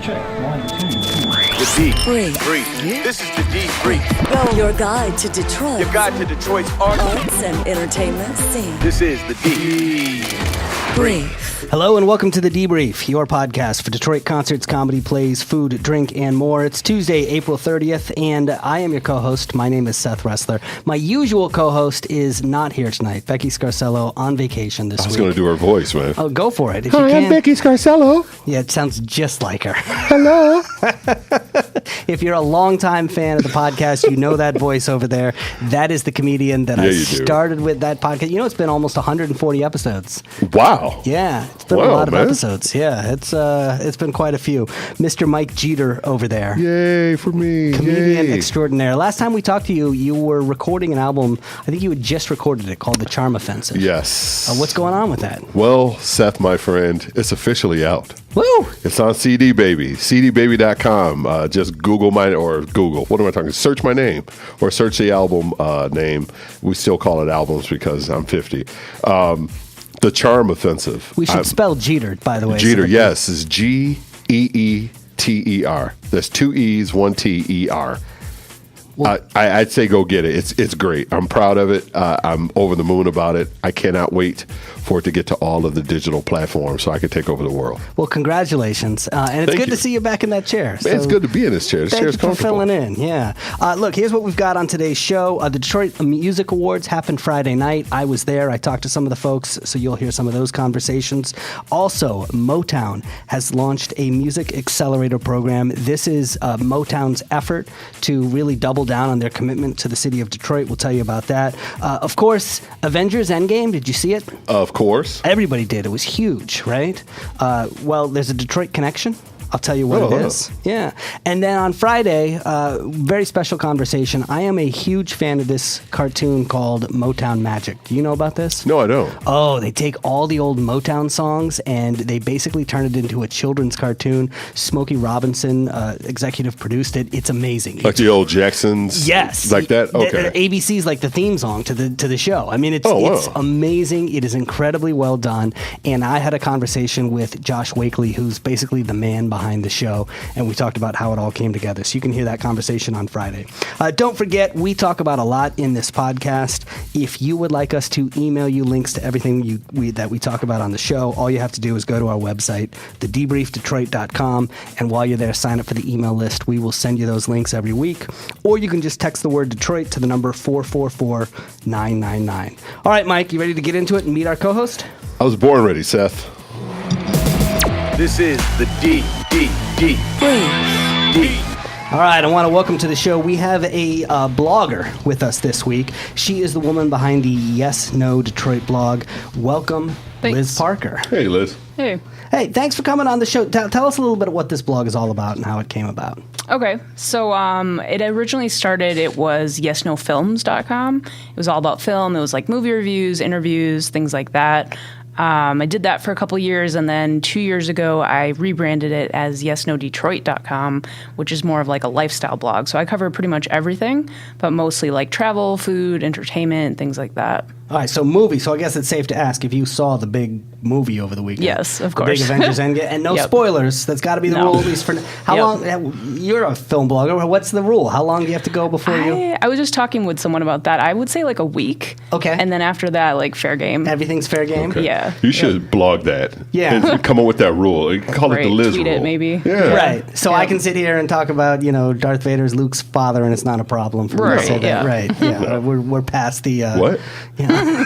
Check. 1, 2. The Debrief. This is the Debrief. Your guide to Detroit. Your guide to Detroit's arts and entertainment scene. This is the Debrief. Hello and welcome to The Debrief, your podcast for Detroit concerts, comedy, plays, food, drink, and more. It's Tuesday, April 30th, and I am your co-host. My name is Seth Wrestler. My usual co-host is not here tonight. Becky Scarcello on vacation this week. I was going to do her voice, man. Oh, go for it. If Hi, you can. I'm Becky Scarcello. Yeah, it sounds just like her. Hello. If you're a longtime fan of the podcast, you know that voice over there. That is the comedian that I started with that podcast. You know, it's been almost 140 episodes. Wow. Yeah, it's been a lot of episodes. Yeah, it's been quite a few. Mr. Mike Geeter over there. Yay for me. Comedian extraordinaire. Last time we talked to you, you were recording an album. I think you had just recorded it called The Charm Offensive. Yes. What's going on with that? Well, Seth, my friend, it's officially out. Woo! It's on CD Baby, cdbaby.com. Just Google what am I talking? Search my name or search the album name. We still call it albums because I'm 50. The Charm Offensive. We should spell Geeter, by the way. Geeter, yes, is Geeter. There's 2 E's, 1 T-E-R. Well, I'd say go get it. It's great. I'm proud of it. I'm over the moon about it. I cannot wait for it to get to all of the digital platforms so I can take over the world. Well, congratulations. And it's good to see you back in that chair. Man, it's good to be in this chair. This chair is comfortable. Thank you for filling in. Yeah. Look, here's what we've got on today's show. The Detroit Music Awards happened Friday night. I was there. I talked to some of the folks, so you'll hear some of those conversations. Also, Motown has launched a music accelerator program. This is Motown's effort to really double down on their commitment to the city of Detroit. We'll tell you about that. Of course, Avengers Endgame. Did you see it? Of course. Everybody did. It was huge, right? Well, there's a Detroit connection. I'll tell you what it is. Yeah. And then on Friday, very special conversation. I am a huge fan of this cartoon called Motown Magic. Do you know about this? No, I don't. Oh, they take all the old Motown songs and they basically turn it into a children's cartoon. Smokey Robinson executive produced it. It's amazing. Like the old Jacksons? Yes. Like that? Okay. ABC's like the theme song to the show. I mean, it's amazing. It is incredibly well done. And I had a conversation with Josh Wakely, who's basically the man behind the show, and we talked about how it all came together. So you can hear that conversation on Friday. Don't forget, we talk about a lot in this podcast. If you would like us to email you links to everything that we talk about on the show, all you have to do is go to our website, thedebriefdetroit.com, and while you're there, sign up for the email list. We will send you those links every week, or you can just text the word Detroit to the number 444-999. All right, Mike, you ready to get into it and meet our co-host? I was born ready, Seth. This is the D. All right, I want to welcome to the show. We have a blogger with us this week. She is the woman behind the Yes No Detroit blog. Welcome, Thanks. Liz Parker. Hey, Liz. Hey. Hey, thanks for coming on the show. Tell us a little bit of what this blog is all about and how it came about. Okay, so it originally started, it was yesnofilms.com. It was all about film. It was like movie reviews, interviews, things like that. I did that for a couple years, and then 2 years ago, I rebranded it as yesnodetroit.com, which is more of like a lifestyle blog. So I cover pretty much everything, but mostly like travel, food, entertainment, things like that. All right, so movie. So I guess it's safe to ask if you saw the big movie over the weekend. Yes, of the course. Big Avengers Endgame. And no spoilers. That's got to be the rule, at least for how long. You're a film blogger. What's the rule? How long do you have to go before you? I was just talking with someone about that. I would say like a week. Okay. And then after that, like fair game. Everything's fair game? Okay. Yeah. You should blog that. Yeah. And come up with that rule. You can call it the Liz tweet rule. it maybe. Yeah. Right. So I can sit here and talk about, Darth Vader's Luke's father, and it's not a problem for me to say that. Yeah. Right. Yeah. We're past the... What? Yeah. No.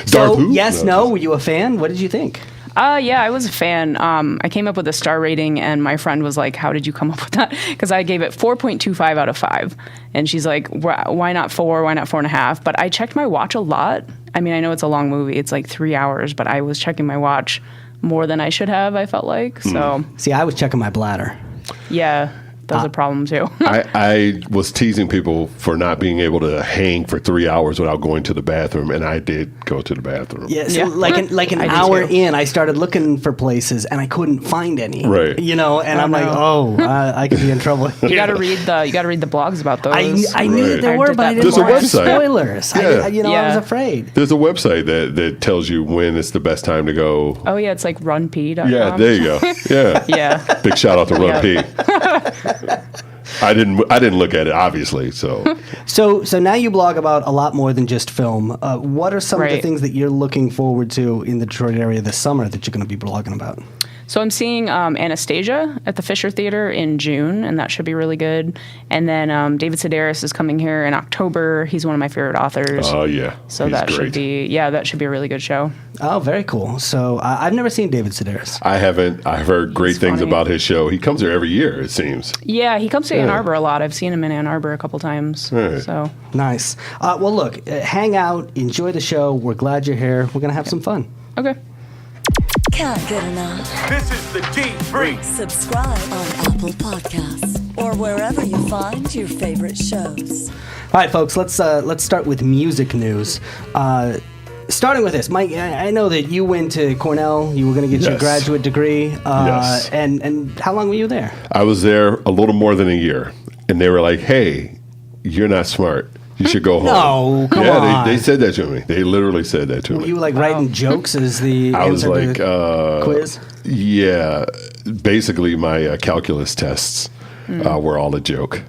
So, yes, no. Were you a fan? What did you think? Yeah, I was a fan. I came up with a star rating, and my friend was like, how did you come up with that? Because I gave it 4.25 out of 5. And she's like, why not 4? Why not 4.5? But I checked my watch a lot. I mean, I know it's a long movie. It's like 3 hours, but I was checking my watch more than I should have, I felt like. So See, I was checking my bladder. Yeah. That was a problem too. I was teasing people for not being able to hang for 3 hours without going to the bathroom, and I did go to the bathroom. Yeah, so Yeah. like an I did hour too. in, I started looking for places, and I couldn't find any. Right. You know, and I'm like, I could be in trouble. You got to read the blogs about those. I knew that there Right. were, did but I that didn't before. want There's a website. spoilers. Yeah. I was Yeah. afraid. There's a website that tells you when it's the best time to go. Oh yeah, it's like runp.com. Yeah, there you go. Yeah. Yeah. Big shout out to Run Yeah. P. I didn't look at it, obviously. So So now you blog about a lot more than just film. What are some of the Right. things that you're looking forward to in the Detroit area this summer that you're going to be blogging about? So I'm seeing Anastasia at the Fisher Theater in June, and that should be really good. And then David Sedaris is coming here in October. He's one of my favorite authors. oh yeah. So He's that great. should be a really good show. Oh, very cool. So I've never seen David Sedaris. I haven't. I've heard great He's things funny. about his show. He comes here every year, it seems. Yeah, he comes to Ann Yeah. Arbor a lot. I've seen him in Ann Arbor a couple times. Right. So Nice. Well, look, hang out, enjoy the show. We're glad you're here. We're going to have some fun. okay. Can't get enough. This is the D3. Subscribe on Apple Podcasts or wherever you find your favorite shows. All right, folks, let's start with music news. Starting with this, Mike, I know that you went to Cornell. You were going to get your Yes. graduate degree. Yes. And how long were you there? I was there a little more than a year, and they were like, "Hey, you're not smart. You should go home." No, come yeah, on. They said that to me. They literally said that to Were me. you like writing jokes as the I was answer like, to the quiz? Yeah, basically my calculus tests were all a joke.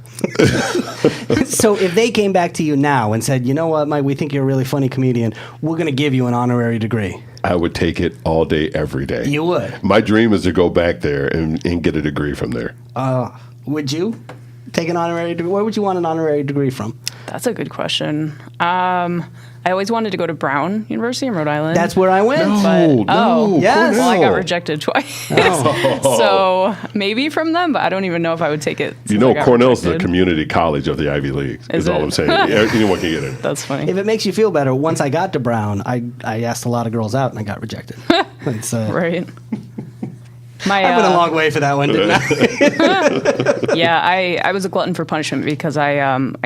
So if they came back to you now and said, you know what, Mike, we think you're a really funny comedian, we're going to give you an honorary degree. I would take it all day, every day. You would? My dream is to go back there and get a degree from there. Would you take an honorary degree? Where would you want an honorary degree from? That's a good question. I always wanted to go to Brown University in Rhode Island. That's where I went. Yes. Well, I got Cornell. rejected twice. Oh. So maybe from them, but I don't even know if I would take it. You since know, I got Cornell's the rejected. community college of the Ivy League, is Is all it? I'm saying. Anyone can get in. That's funny. If it makes you feel better, once I got to Brown, I asked a lot of girls out and I got rejected. It's, Right. My, I went a long way for that one, didn't I? yeah, I was a glutton for punishment because I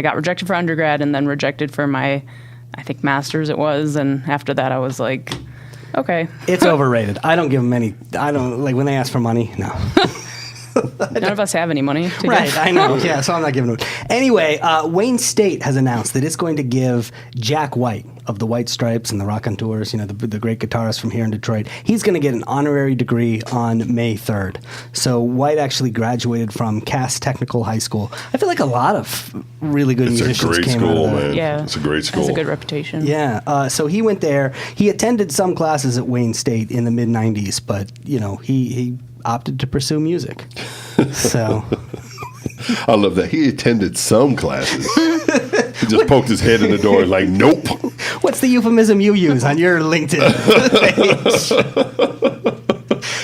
got rejected for undergrad and then rejected for my, I think, master's it was, and after that I was like, okay. It's overrated. I don't give them any. I don't like when they ask for money. No. None of us have any money to Right, give. I know. Yeah, so I'm not giving them. Anyway, Wayne State has announced that it's going to give Jack White of the White Stripes and the Raconteurs, the great guitarist from here in Detroit, he's going to get an honorary degree on May 3rd. So White actually graduated from Cass Technical High School. I feel like a lot of really good It's a musicians great came school, out of there. man. Yeah. It's a great school. Has a good reputation. Yeah, so he went there. He attended some classes at Wayne State in the mid '90s, but he opted to pursue music. So I love that. He attended some classes. He just poked his head in the door and like, nope. what's the euphemism you use on your LinkedIn page?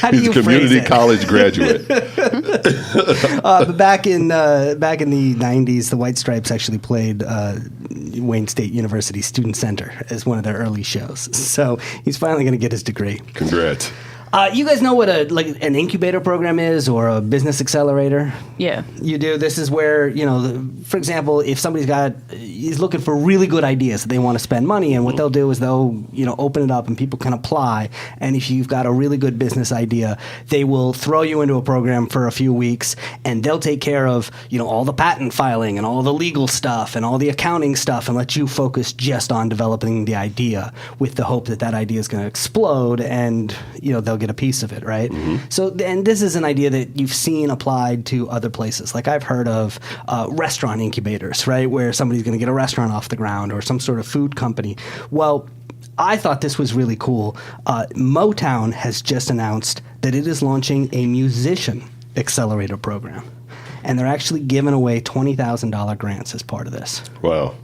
How do He's you a community phrase it? college graduate. But back in the '90s, the White Stripes actually played Wayne State University Student Center as one of their early shows. So he's finally going to get his degree. Congrats. You guys know what an incubator program is, or a business accelerator? Yeah. You do. This is where, for example, if somebody's he's looking for really good ideas that they want to spend money in, what they'll do is they'll, open it up and people can apply. And if you've got a really good business idea, they will throw you into a program for a few weeks and they'll take care of, all the patent filing and all the legal stuff and all the accounting stuff and let you focus just on developing the idea with the hope that idea is going to explode and, they'll get a piece of it, right? Mm-hmm. So, and this is an idea that you've seen applied to other places. Like I've heard of restaurant incubators, right? Where somebody's going to get a restaurant off the ground or some sort of food company. Well, I thought this was really cool. Motown has just announced that it is launching a musician accelerator program. And they're actually giving away $20,000 grants as part of this. Wow.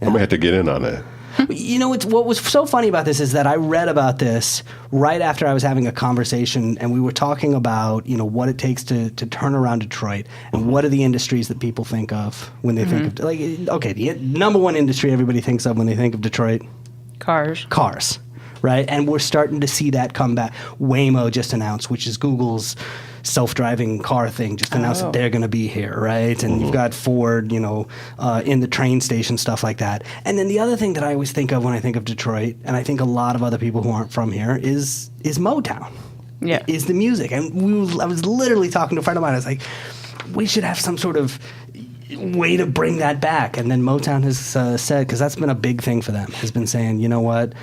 I'm going to have to get in on that. What was so funny about this is that I read about this right after I was having a conversation, and we were talking about, what it takes to turn around Detroit, and what are the industries that people think of when they think of, the number one industry everybody thinks of when they think of Detroit? Cars. Cars, right? And we're starting to see that come back. Waymo just announced, which is Google's self-driving car thing, just announced that they're going to be here, right? And you've got Ford, in the train station, stuff like that. And then the other thing that I always think of when I think of Detroit, and I think a lot of other people who aren't from here, is Motown. Yeah. Is the music. And I was literally talking to a friend of mine. I was like, we should have some sort of way to bring that back. And then Motown has said, because that's been a big thing for them, has been saying, you know what,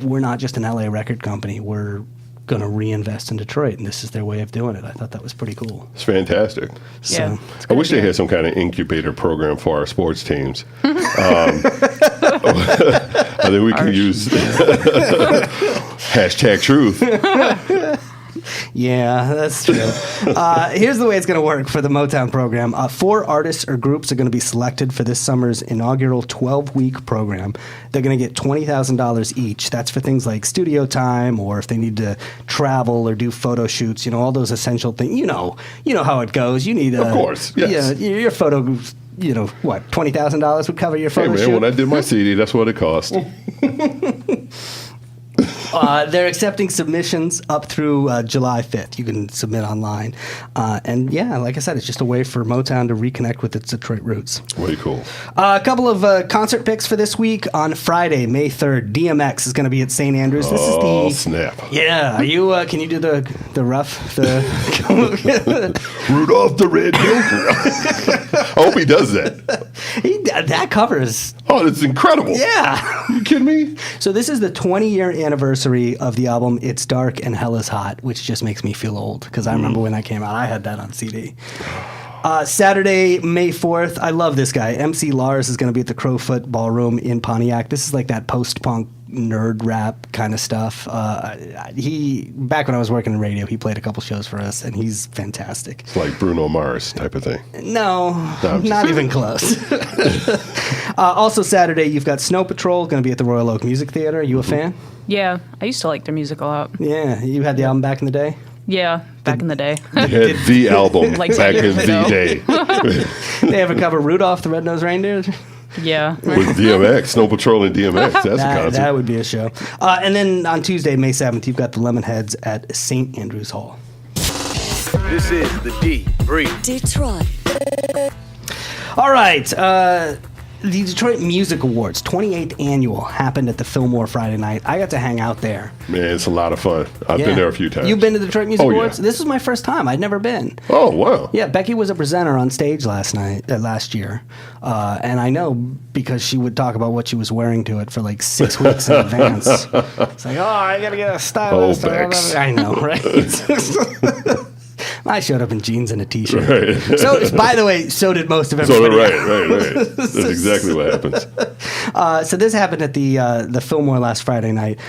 we're not just an LA record company. We're going to reinvest in Detroit, and this is their way of doing it. I thought that was pretty cool. It's fantastic. Yeah. I wish they had some kind of incubator program for our sports teams. I think we can use #truth. Yeah, that's true. Here's the way it's going to work for the Motown program. 4 artists or groups are going to be selected for this summer's inaugural 12-week program. They're going to get $20,000 each. That's for things like studio time, or if they need to travel or do photo shoots, all those essential things. You know how it goes. You need of course, yes. Your photo, what, $20,000 would cover your photo shoot? When I did my CD, that's what it cost. They're accepting submissions up through July 5th. You can submit online. And yeah, like I said, it's just a way for Motown to reconnect with its Detroit roots. Way cool. A couple of concert picks for this week. On Friday, May 3rd, DMX is going to be at St. Andrews. This is the snap. Yeah. Are you? Can you do the rough? Rudolph the Red-Nosed. I hope he does that. That covers. Oh, that's incredible. Yeah. You kidding me? So this is the 20-year anniversary of the album It's Dark and Hell is Hot, which just makes me feel old because I remember when that came out. I had that on CD. Saturday, May 4th, I love this guy. MC Lars is going to be at the Crowfoot Ballroom in Pontiac. This is like that post-punk nerd rap kind of stuff. Back when I was working in radio, he played a couple shows for us, and he's fantastic. It's like Bruno Mars type of thing. No, not even close. Also Saturday, you've got Snow Patrol going to be at the Royal Oak Music Theater. Are you a fan? Yeah, I used to like their music a lot. Yeah, you had the album back in the day? Yeah, back in the day. They had the album Like back in years ago. the day. They ever cover Rudolph the Red-Nosed Reindeer? Yeah. With DMX, Snow Patrol and DMX. That's a concert. That would be a show. And then on Tuesday, May 7th, you've got the Lemonheads at St. Andrews Hall. This is the D3. Detroit. All right. The Detroit Music Awards, 28th annual, happened at the Fillmore Friday night. I got to hang out there. Man, it's a lot of fun. I've been there a few times. You've been to the Detroit Music Awards? Yeah. This is my first time. I'd never been. Oh, wow. Yeah, Becky was a presenter on stage last year. And I know because she would talk about what she was wearing to it for like 6 weeks in advance. It's like, I got to get a stylist. Oh, Bex. I know, right? I showed up in jeans and a T-shirt. Right. So, by the way, so did most of everybody. Right. That's exactly what happens. So this happened at the Fillmore last Friday night.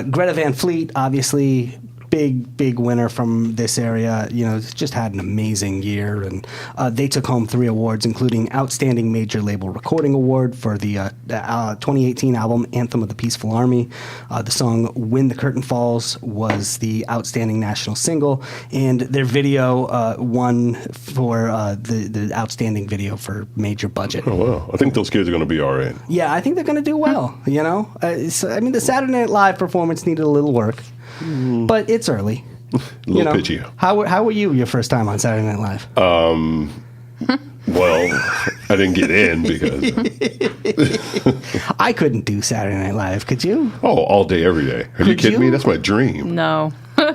Greta Van Fleet, obviously, big winner from this area. Just had an amazing year, and they took home 3 awards, including Outstanding Major Label Recording Award for the 2018 album Anthem of the Peaceful Army. The song When the Curtain Falls was the Outstanding National Single, and their video won for the Outstanding Video for Major Budget. Oh, wow. I think those kids are going to be all right. Yeah, I think they're going to do well, the Saturday Night Live performance needed a little work. But it's early. A little pitchy. How were you your first time on Saturday Night Live? Well, I didn't get in because... I couldn't do Saturday Night Live. Could you? Oh, all day, every day. Are you kidding me? That's my dream. No.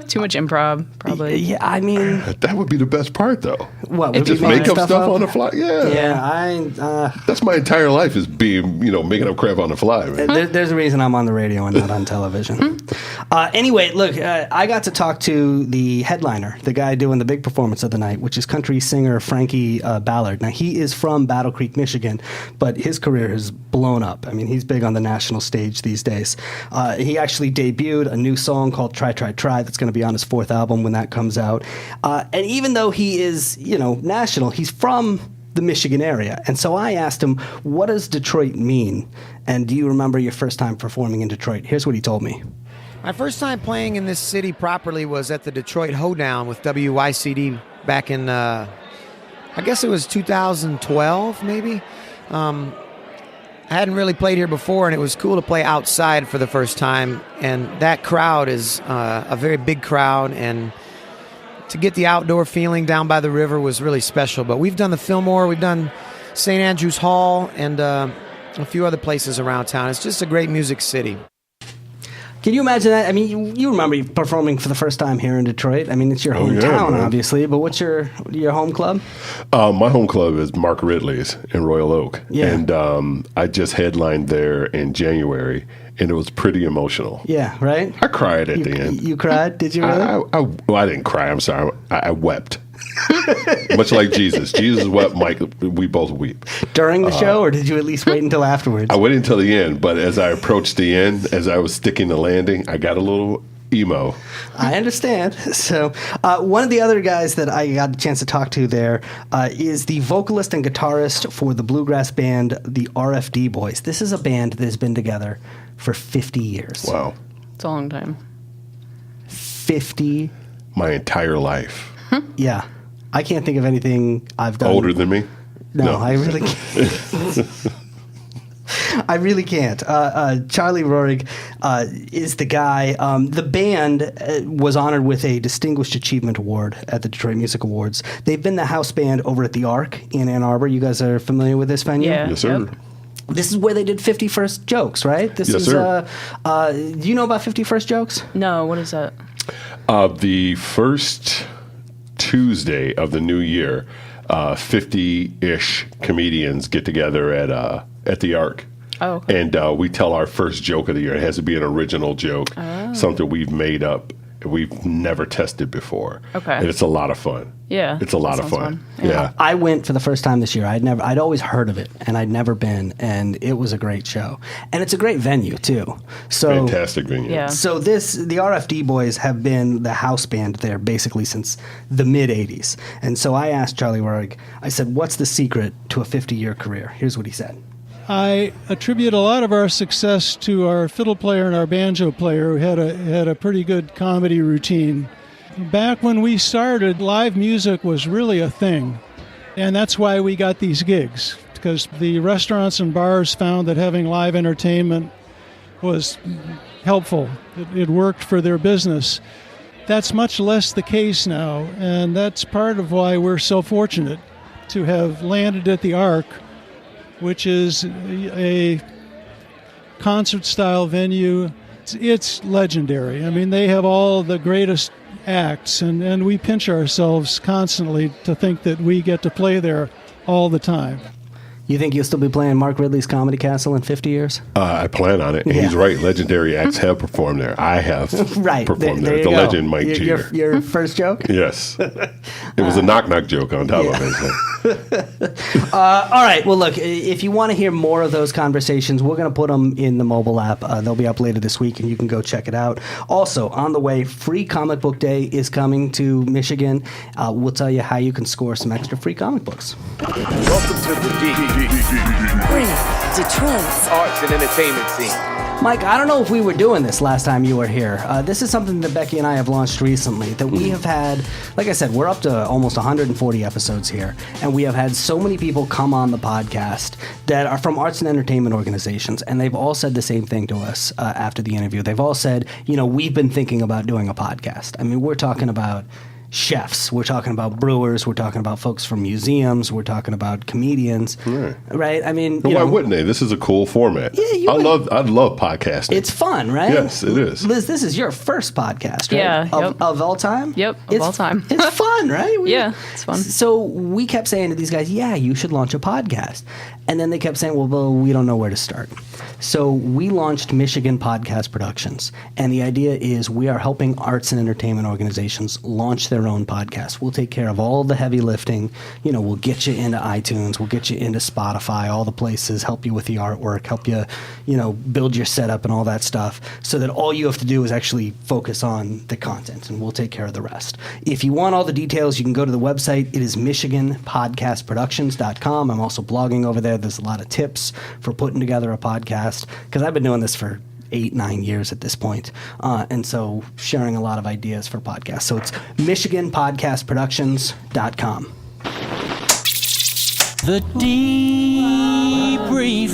Too much improv, probably. Yeah, I mean... That would be the best part, though. What? Just make up stuff on the fly? Yeah. Yeah, that's my entire life is being, making up crap on the fly, man. There's a reason I'm on the radio and not on television. Anyway, look, I got to talk to the headliner, the guy doing the big performance of the night, which is country singer Frankie Ballard. Now, he is from Battle Creek, Michigan, but his career has blown up. I mean, he's big on the national stage these days. He actually debuted a new song called Try, Try, Try that's going to be on his 4th album when that comes out. And even though he is, national, he's from the Michigan area. And so I asked him, what does Detroit mean? And do you remember your first time performing in Detroit? Here's what he told me. My first time playing in this city properly was at the Detroit Hoedown with WYCD back in, I guess it was 2012, maybe. I hadn't really played here before, and it was cool to play outside for the first time. And that crowd is a very big crowd, and to get the outdoor feeling down by the river was really special. But we've done the Fillmore, we've done St. Andrews Hall, and a few other places around town. It's just a great music city. Can you imagine that? I mean, you remember performing for the first time here in Detroit. I mean, it's your hometown, obviously, but what's your home club? My home club is Mark Ridley's in Royal Oak. Yeah. And I just headlined there in January, and it was pretty emotional. Yeah, right? I cried at the end. You cried? Did you really? I didn't cry. I'm sorry. I wept. Much like Jesus. Jesus wept, Mike. We both weep. During the show, or did you at least wait until afterwards? I waited until the end, but as I approached the end, as I was sticking the landing, I got a little emo. I understand. So one of the other guys that I got a chance to talk to there is the vocalist and guitarist for the bluegrass band, the RFD Boys. This is a band that has been together for 50 years. Wow. It's a long time. 50. My entire life. Yeah. I can't think of anything I've done. Older than me? No. I really can't. I really can't. Charlie Rohrig is the guy. The band was honored with a Distinguished Achievement Award at the Detroit Music Awards. They've been the house band over at the Arc in Ann Arbor. You guys are familiar with this venue? Yeah. Yes, sir. Yep. This is where they did 50 First Jokes, right? Yes, sir. Do you know about 50 First Jokes? No, what is that? The first Tuesday of the new year, 50-ish comedians get together at the Arc. Oh, okay. And we tell our first joke of the year. It has to be an original joke, something we've made up, we've never tested before. Okay. And it's a lot of fun. Yeah. It's a lot that of sounds fun. fun. Yeah. I went for the first time this year. I'd always heard of it, and I'd never been, and it was a great show. And it's a great venue, too. So Fantastic venue. Yeah. So the RFD Boys have been the house band there basically since the mid-'80s. And so I asked Charlie Rohrig, I said, what's the secret to a 50-year career? Here's what he said. I attribute a lot of our success to our fiddle player and our banjo player, who had a pretty good comedy routine. Back when we started, live music was really a thing, and that's why we got these gigs, because the restaurants and bars found that having live entertainment was helpful. It worked for their business. That's much less the case now, and that's part of why we're so fortunate to have landed at the Arc, which is a concert-style venue. It's legendary. I mean, they have all the greatest acts, and we pinch ourselves constantly to think that we get to play there all the time. You think you'll still be playing Mark Ridley's Comedy Castle in 50 years? I plan on it. And he's right. Legendary acts have performed there. I have performed there. The legend Mike Geeter. Your first joke? Yes. It was a knock-knock joke on top of it. All right. Well, look, if you want to hear more of those conversations, we're going to put them in the mobile app. They'll be up later this week, and you can go check it out. Also, on the way, Free Comic Book Day is coming to Michigan. We'll tell you how you can score some extra free comic books. Welcome to the D. Detroit's Arts and entertainment scene. Mike, I don't know if we were doing this last time you were here. This is something that Becky and I have launched recently, that we have had, like I said, we're up to almost 140 episodes here, and we have had so many people come on the podcast that are from arts and entertainment organizations, and they've all said the same thing to us after the interview. They've all said, we've been thinking about doing a podcast. I mean, we're talking about chefs, we're talking about brewers, we're talking about folks from museums, we're talking about comedians, right? I mean, why wouldn't they? This is a cool format. Yeah, I love podcasting. It's fun, right? Yes, it is. Liz, this is your first podcast, right? Yeah, Of all time? Yep, of all time. It's fun, right? Yeah, it's fun. So we kept saying to these guys, yeah, you should launch a podcast. And then they kept saying, well, we don't know where to start. So we launched Michigan Podcast Productions. And the idea is we are helping arts and entertainment organizations launch their own podcasts. We'll take care of all the heavy lifting. We'll get you into iTunes. We'll get you into Spotify, all the places, help you with the artwork, help you, build your setup and all that stuff, so that all you have to do is actually focus on the content, and we'll take care of the rest. If you want all the details, you can go to the website. It is MichiganPodcastProductions.com. I'm also blogging over there. There's a lot of tips for putting together a podcast, because I've been doing this for 8-9 years at this point. And so sharing a lot of ideas for podcasts. So it's MichiganPodcastProductions.com. The debrief.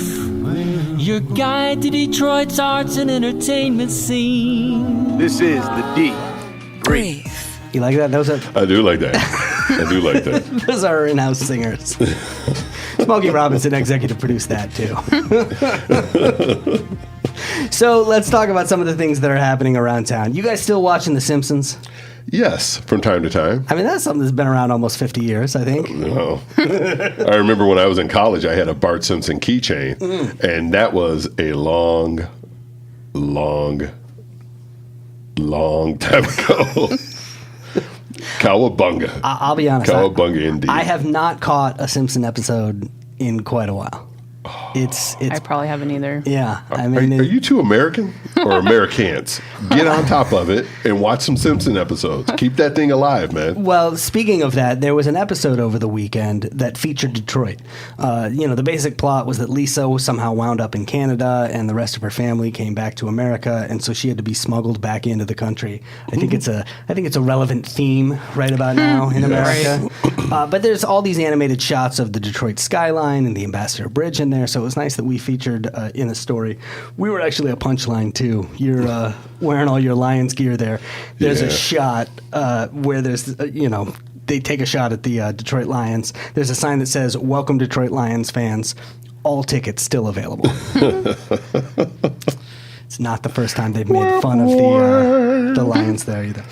Your guide to Detroit's arts and entertainment scene. This is the D. Brief. You like that? I do like that. I do like that. Those are our in-house singers. Smokey Robinson executive produced that too. So let's talk about some of the things that are happening around town. You guys still watching The Simpsons? Yes, from time to time. I mean, that's something that's been around almost 50 years, I think. No. I remember when I was in college, I had a Bart Simpson keychain, and that was a long time ago. Cowabunga. I'll be honest. Cowabunga indeed. I have not caught a Simpson episode in quite a while. It's I probably haven't either. yeah. I mean, Are you two American or Americans? Get on top of it and watch some Simpson episodes. Keep that thing alive, man. well, speaking of that, there was an episode over the weekend that featured Detroit. The basic plot was that Lisa somehow wound up in Canada, and the rest of her family came back to America, and so she had to be smuggled back into the country. I think it's a relevant theme right about now in America. But there's all these animated shots of the Detroit skyline and the Ambassador Bridge in there, so it was nice that we featured in a story. We were actually a punchline too. You're wearing all your Lions gear there. There's a shot where there's they take a shot at the Detroit Lions. There's a sign that says, "Welcome Detroit Lions fans. All tickets still available." It's not the first time they've made fun of the Lions there either.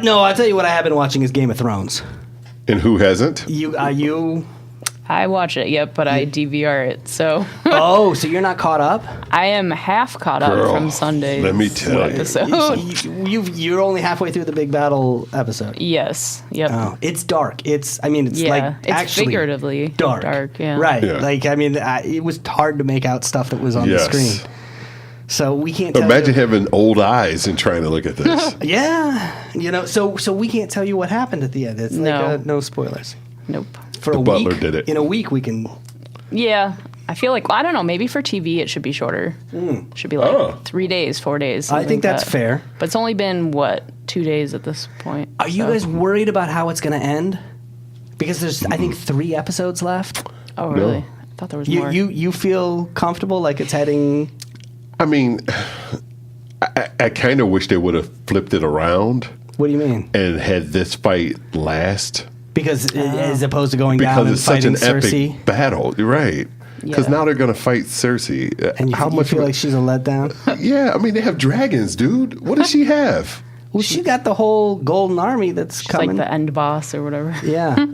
No, I'll tell you what I have been watching is Game of Thrones. And who hasn't? You I watch it, yep, but I DVR it, so Oh, so you're not caught up? I am half caught up Girl, from Sunday's let me tell you. episode. You're only halfway through the big battle episode. Yes, yep. Oh, it's dark. It's Yeah, like it's actually figuratively dark. yeah. Right. Yeah. Like, I mean, it was hard to make out stuff that was on the Yes. screen. So we can't tell Imagine you. having old eyes and trying to look at this. Yeah. So we can't tell you what happened at the end. It's like no spoilers. Nope. For The a butler week, did it. In a week, we can. Yeah, I feel like, I don't know, maybe for TV it should be shorter. Should be like 3 days, 4 days. I think like that's that. fair. But it's only been, 2 days at this point. Are you so- guys worried about how it's going to end? Because there's, I think, 3 episodes left. Oh, really? I thought there was more. You feel comfortable like it's heading. I mean, I kind of wish they would have flipped it around What do you mean? and had this fight last. Because as opposed to going down Because and it's such fighting an Cersei, epic battle. You're right. Because Yeah. now they're going to fight Cersei. and you feel of like she's a letdown. Yeah, I mean, they have dragons, dude. What does she have? Well, she got the whole Golden Army that's She's coming. like the end boss or whatever. Yeah.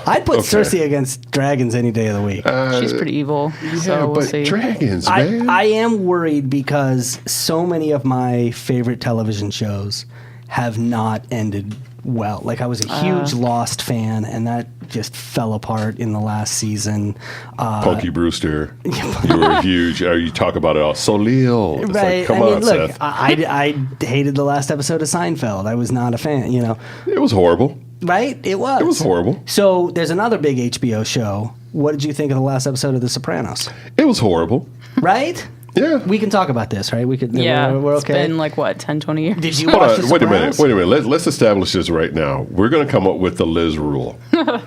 I'd put Okay. Cersei against dragons any day of the week. She's pretty evil. So we'll but see. dragons, man. I am worried because so many of my favorite television shows have not ended well. Like, I was a huge Lost fan, and that just fell apart in the last season. Punky Brewster. You were huge. Or you talk about it all. Solil. It's Right. like, come I mean, on, look, Seth. I hated the last episode of Seinfeld. I was not a fan, It was horrible. Right? It was. It was horrible. So there's another big HBO show. What did you think of the last episode of The Sopranos? It was horrible. Right? Yeah. We can talk about this, right? We could. Yeah, we're it's okay. been 10, 20 years. Did you Hold watch on. The Wait a minute. Sopranos? Let's establish this right now. We're going to come up with the Liz rule.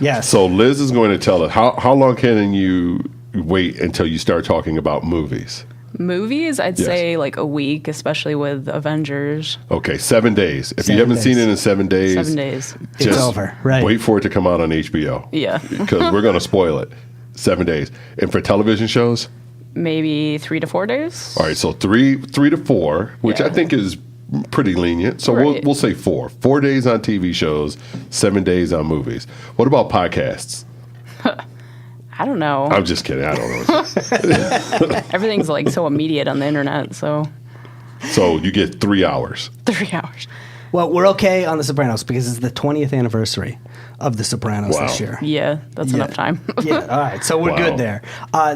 Yes. So Liz is going to tell us how long can you wait until you start talking about movies? Movies, I'd Yes. say a week, especially with Avengers. Okay, 7 days. If 7 you haven't seen days. it in 7 days, 7 days. It's just over, right. Wait for it to come out on HBO. Yeah. Because we're going to spoil it. 7 days. And for television shows, Maybe 3 to 4 days. all right, so three to 4, which I Yeah. think is pretty lenient. So Right. we'll say 4. 4 days on TV shows, 7 days on movies. What about podcasts? I don't know. I'm just kidding. I don't know. Everything's so immediate on the internet, so So you get 3 hours. 3 hours. Well, we're okay on The Sopranos because it's the 20th anniversary of The Sopranos Wow. this year. Yeah, that's enough time. Yeah, all right. So we're Wow. good there.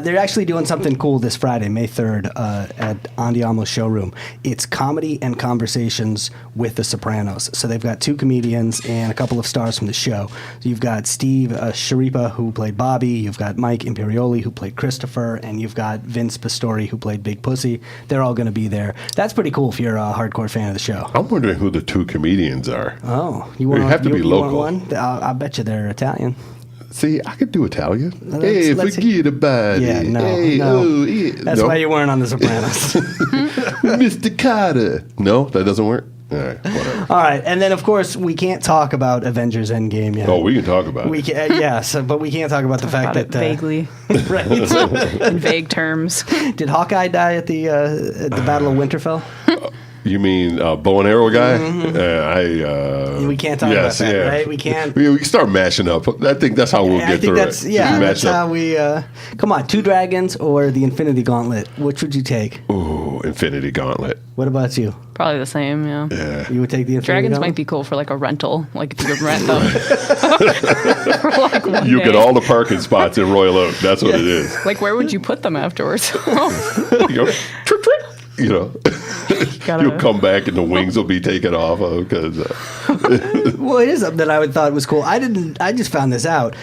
They're actually doing something cool this Friday, May 3rd, at Andiamo's showroom. It's comedy and conversations with The Sopranos. So they've got 2 comedians and a couple of stars from the show. So you've got Steve Sharipa, who played Bobby. You've got Mike Imperioli, who played Christopher. And you've got Vince Pastori, who played Big Pussy. They're all going to be there. That's pretty cool if you're a hardcore fan of the show. I'm wondering who the 2 comedians are. Oh, They have to be local. Want one? I bet you they're Italian. See, I could do Italian. Hey, forget about yeah, it. No, hey, no. Oh, yeah. That's why you weren't on The Sopranos. Mr. Carter. No, that doesn't work? All right, whatever. All right, and then, of course, we can't talk about Avengers Endgame yet. Oh, we can talk about it. Yes, but we can't talk about the fact that... vaguely. Right. In vague terms. Did Hawkeye die at the Battle of Winterfell? You mean bow and arrow guy? We can't talk about that, right? We can't. We can start mashing up. I think that's how we'll get through it. Yeah, that's how we. Come on, 2 dragons or the Infinity Gauntlet? Which would you take? Ooh, Infinity Gauntlet. What about you? Probably the same, yeah. You would take the Infinity Dragons Gauntlet? might be cool for like a rental. Like if you could rent them. For like one You day. get all the parking spots in Royal Oak. That's what it is. Like where would you put them afterwards? You go, trick, trick. You know, you'll come back and the wings will be taken off of because. Well, it is something that I thought was cool. I just found this out.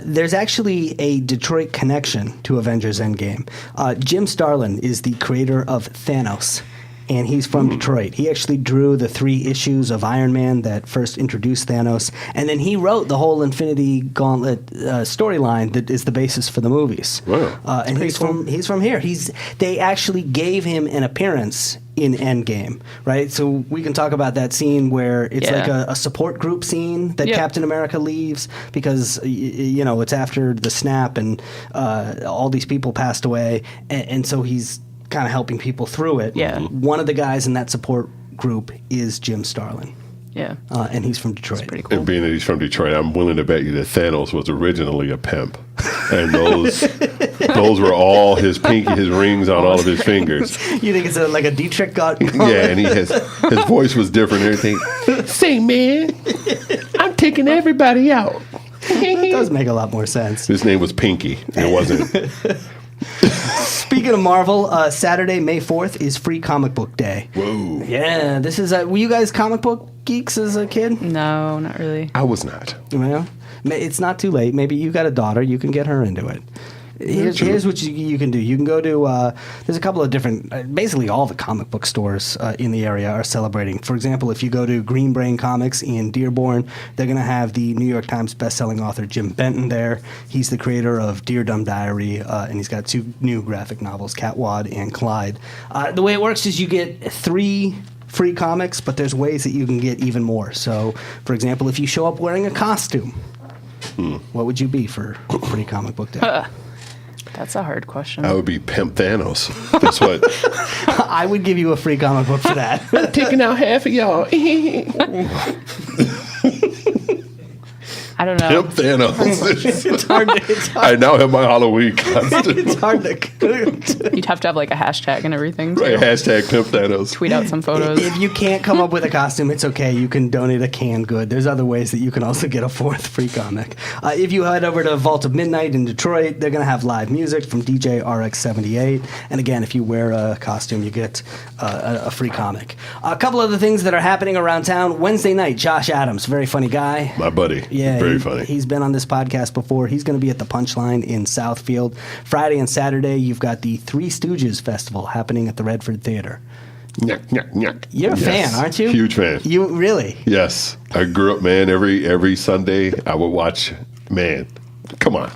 There's actually a Detroit connection to Avengers Endgame. Jim Starlin is the creator of Thanos. And he's from Detroit. He actually drew the 3 issues of Iron Man that first introduced Thanos, and then he wrote the whole Infinity Gauntlet storyline that is the basis for the movies. Wow. And he's from here. They actually gave him an appearance in Endgame, right? So we can talk about that scene where it's like a support group scene that Captain America leaves because it's after the snap and all these people passed away, and so he's kind of helping people through it. Yeah. One of the guys in that support group is Jim Starlin. Yeah. And he's from Detroit. That's pretty cool. And being that he's from Detroit, I'm willing to bet you that Thanos was originally a pimp. And those were all his rings on all of his fingers. You think it's like a Dietrich got? Yeah, and his voice was different and everything. Say, man, I'm taking everybody out. That does make a lot more sense. His name was Pinky. It wasn't. Speaking of Marvel, Saturday, May 4th is Free Comic Book Day. Whoa. Yeah, this is... were you guys comic book geeks as a kid? No, not really. I was not. Well, it's not too late. Maybe you got a daughter. You can get her into it. Here's what you can do. You can go to, there's a couple of different, basically all the comic book stores in the area are celebrating. For example, if you go to Green Brain Comics in Dearborn, they're going to have the New York Times bestselling author Jim Benton there. He's the creator of Dear Dumb Diary, and he's got 2 new graphic novels, Catwad and Clyde. The way it works is you get 3 free comics, but there's ways that you can get even more. So, for example, if you show up wearing a costume, what would you be for Free Comic Book Day? That's a hard question. I would be Pimp Thanos. Guess what? I would give you a free comic book for that. I'm taking out half of y'all. I don't know. Pimp Thanos. It's hard. I now have my Halloween costume. It's hard to. You'd have to have like a hashtag and everything. Too. Right, hashtag Pimp Thanos. Tweet out some photos. If you can't come up with a costume, it's okay. You can donate a canned good. There's other ways that you can also get a 4th free comic. If you head over to Vault of Midnight in Detroit, they're going to have live music from DJ RX78. And again, if you wear a costume, you get a free comic. A couple other things that are happening around town. Wednesday night, Josh Adams, very funny guy. My buddy. Yeah, very funny. He's been on this podcast before. He's going to be at the Punchline in Southfield. Friday and Saturday, you've got the Three Stooges Festival happening at the Redford Theater. Nyuk, nyuk, nyuk. You're a fan, aren't you? Huge fan. You really? Yes. I grew up, man, every Sunday I would watch, man, come on.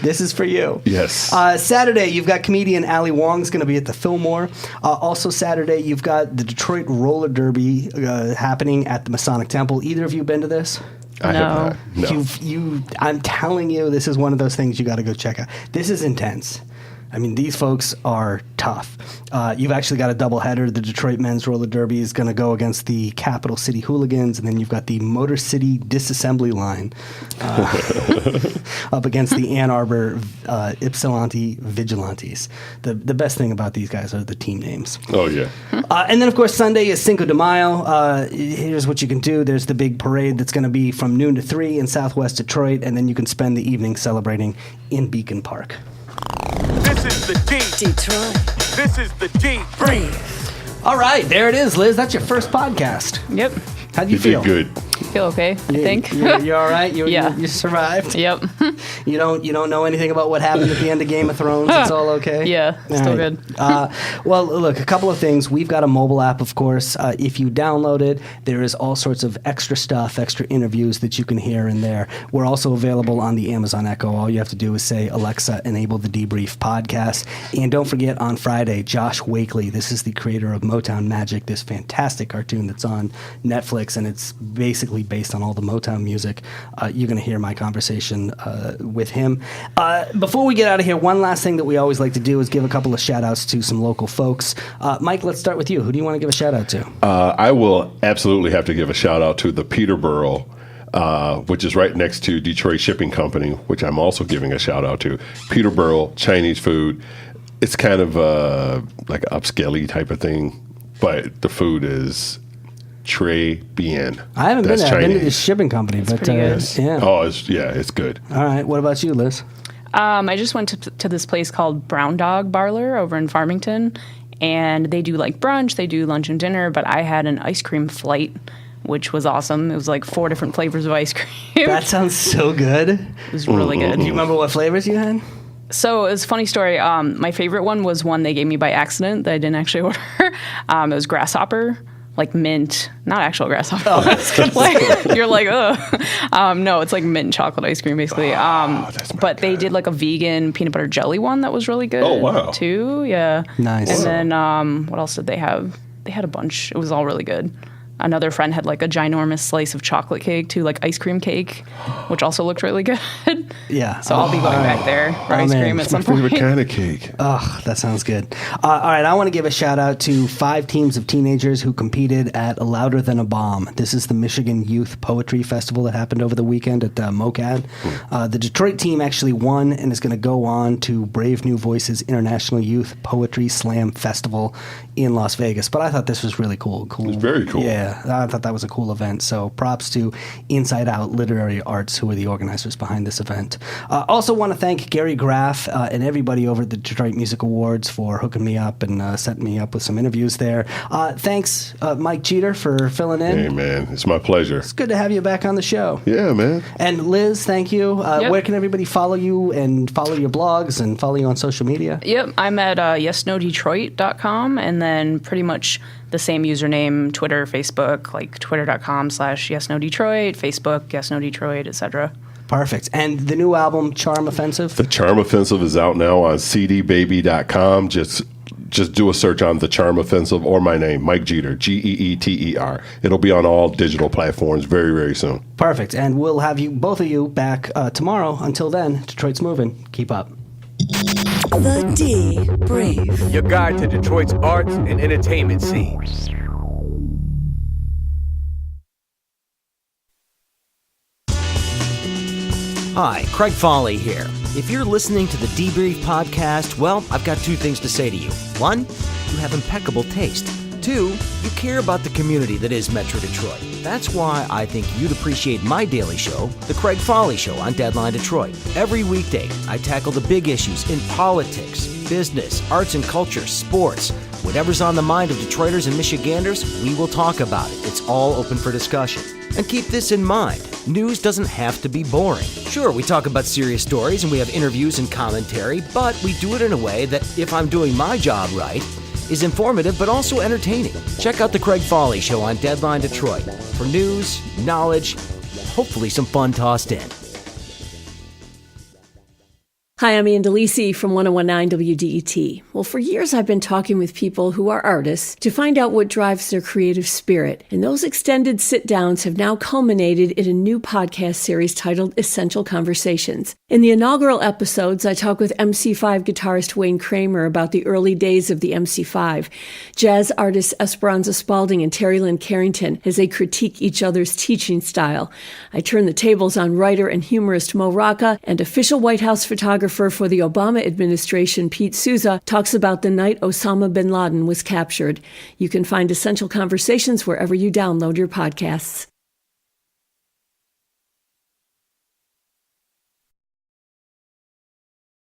This is for you. Yes. Saturday, you've got comedian Ali Wong's going to be at the Fillmore. Also Saturday, you've got the Detroit Roller Derby happening at the Masonic Temple. Either of you been to this? I have not. No. I'm telling you, this is one of those things you got to go check out. This is intense. I mean, these folks are tough. You've actually got a doubleheader. The Detroit Men's Roller Derby is going to go against the Capital City Hooligans, and then you've got the Motor City Disassembly Line up against the Ann Arbor Ypsilanti Vigilantes. The best thing about these guys are the team names. Oh, yeah. And then, of course, Sunday is Cinco de Mayo. Here's what you can do. There's the big parade that's going to be from noon to 3 in Southwest Detroit, and then you can spend the evening celebrating in Beacon Park. This is the D. Detroit. This is the D. Breathe. All right, there it is, Liz. That's your first podcast. Yep. How do you You feel? did good. feel okay, I think. You're all right? Yeah. You survived? Yep. You don't know anything about what happened at the end of Game of Thrones? It's all okay? Yeah, still good. Well, look, a couple of things. We've got a mobile app, of course. If you download it, there is all sorts of extra stuff, extra interviews that you can hear in there. We're also available on the Amazon Echo. All you have to do is say, Alexa, enable the Debrief podcast. And don't forget, on Friday, Josh Wakely, this is the creator of Motown Magic, this fantastic cartoon that's on Netflix, and it's basically based on all the Motown music. You're going to hear my conversation with him. Before we get out of here, one last thing that we always like to do is give a couple of shout-outs to some local folks. Mike, let's start with you. Who do you want to give a shout-out to? I will absolutely have to give a shout-out to the Peterborough, which is right next to Detroit Shipping Company, which I'm also giving a shout-out to. Peterborough Chinese food. It's kind of like an upscale-y type of thing, but the food is très bien. I haven't been there. I've been to the shipping company, but pretty good. yeah. Oh, it's good. All right. What about you, Liz? I just went to this place called Brown Dog Barler over in Farmington, and they do like brunch, they do lunch and dinner, but I had an ice cream flight, which was awesome. It was like 4 different flavors of ice cream. That sounds so good. It was really good. Do you remember what flavors you had? So it was a funny story. My favorite one was one they gave me by accident that I didn't actually order. It was grasshopper, like mint, not actual grasshopper. Oh, you're like, ugh. No, it's like mint chocolate ice cream, basically. But they did like a vegan peanut butter jelly one that was really good. Oh, wow. Too, yeah. Nice. And then what else did they have? They had a bunch. It was all really good. Another friend had like a ginormous slice of chocolate cake too, like ice cream cake, which also looked really good. Yeah. So I'll be going back there for ice cream at some point. Favorite kind of cake. Oh, that sounds good. All right, I want to give a shout out to 5 teams of teenagers who competed at Louder Than a Bomb. This is the Michigan Youth Poetry Festival that happened over the weekend at MOCAD. The Detroit team actually won and is going to go on to Brave New Voices International Youth Poetry Slam Festival in Las Vegas. But I thought this was really cool. It was very cool. Yeah, I thought that was a cool event. So props to Inside Out Literary Arts, who are the organizers behind this event. Also want to thank Gary Graff and everybody over at the Detroit Music Awards for hooking me up and setting me up with some interviews there. Thanks, Mike Geeter, for filling in. Hey, man, it's my pleasure. It's good to have you back on the show. Yeah, man. And Liz, thank you. Yep. Where can everybody follow you and follow your blogs and follow you on social media? Yep, I'm at yesnodetroit.com, and then pretty much the same username, Twitter, Facebook, like twitter.com/yesnodetroit, Facebook, yesnodetroit, etc. Perfect. And the new album, Charm Offensive? The Charm Offensive is out now on cdbaby.com. Just do a search on The Charm Offensive or my name, Mike Geeter, Geeter. It'll be on all digital platforms very, very soon. Perfect. And we'll have you, both of you, back tomorrow. Until then, Detroit's moving. Keep up. The Debrief. Your guide to Detroit's arts and entertainment scene. Hi, Craig Foley here. If you're listening to the Debrief podcast, well, I've got 2 things to say to you. 1, you have impeccable taste. 2, you care about the community that is Metro Detroit. That's why I think you'd appreciate my daily show, The Craig Foley Show on Deadline Detroit. Every weekday, I tackle the big issues in politics, business, arts and culture, sports. Whatever's on the mind of Detroiters and Michiganders, we will talk about it. It's all open for discussion. And keep this in mind, news doesn't have to be boring. Sure, we talk about serious stories and we have interviews and commentary, but we do it in a way that, if I'm doing my job right, is informative but also entertaining. Check out The Craig Foley Show on Deadline Detroit for news, knowledge, hopefully some fun tossed in. Hi, I'm Ann DeLisi from 1019 WDET. Well, for years I've been talking with people who are artists to find out what drives their creative spirit. And those extended sit-downs have now culminated in a new podcast series titled Essential Conversations. In the inaugural episodes, I talk with MC5 guitarist Wayne Kramer about the early days of the MC5, jazz artists Esperanza Spalding and Terry Lynn Carrington as they critique each other's teaching style. I turn the tables on writer and humorist Mo Rocca, and official White House photographer for the Obama administration, Pete Souza, talks about the night Osama bin Laden was captured. You can find Essential Conversations wherever you download your podcasts.